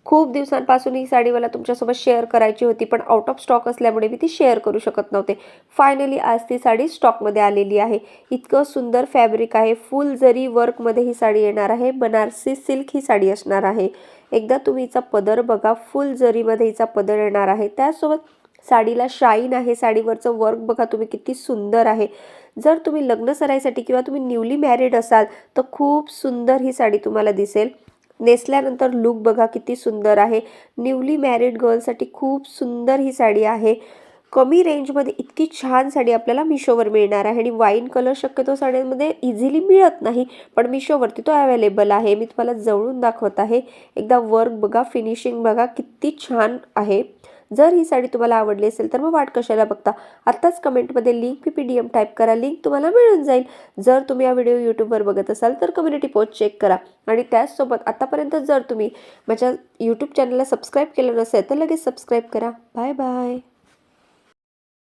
खूप दिवसांपासून ही साडी मला तुमच्यासोबत शेअर करायची होती, पण आउट ऑफ स्टॉक असल्यामुळे मी ती शेअर करू शकत नव्हते. फायनली आज ती साडी स्टॉकमध्ये आलेली आहे. इतकं सुंदर फॅब्रिक आहे. फुल जरी वर्कमध्ये ही साडी येणार आहे. बनारसी सिल्क ही साडी असणार आहे. एकदा तुम्ही हिचा पदर बघा. फुल जरीमध्ये हिचा पदर येणार आहे. त्यासोबत साडीला शाईन आहे. साडीवरचं वर्क बघा तुम्ही किती सुंदर आहे. जर तुम्ही लग्न सराईसाठी किंवा तुम्ही न्यूली मॅरिड असाल तर खूप सुंदर ही साडी तुम्हाला दिसेल. नेसल्यानंतर लुक बघा किती सुंदर आहे. न्यूली मॅरिड गर्लसाठी खूप सुंदर ही साडी आहे. कमी रेंजमध्ये इतकी छान साडी आपल्याला मिशोवर मिळणार आहे. आणि वाईन कलर शक्यतो साड्यांमध्ये इझिली मिळत नाही, पण मिशोवरती तो अवेलेबल आहे. मी तुम्हाला जवळून दाखवत आहे. एकदा वर्क बघा, फिनिशिंग बघा किती छान आहे. जर ही साडी तुम्हाला आवडली असेल तर मग वाट कशाला बघता, आत्ताच कमेंटमध्ये लिंक PPDM टाईप करा. लिंक तुम्हाला मिळून जाईल. जर तुम्ही हा व्हिडिओ यूट्यूबवर बघत असाल तर कम्युनिटी पोस्ट चेक करा. आणि त्याचसोबत आतापर्यंत जर तुम्ही माझ्या यूट्यूब चॅनलला सबस्क्राईब केलं नसेल तर लगेच सबस्क्राईब करा. Bye bye.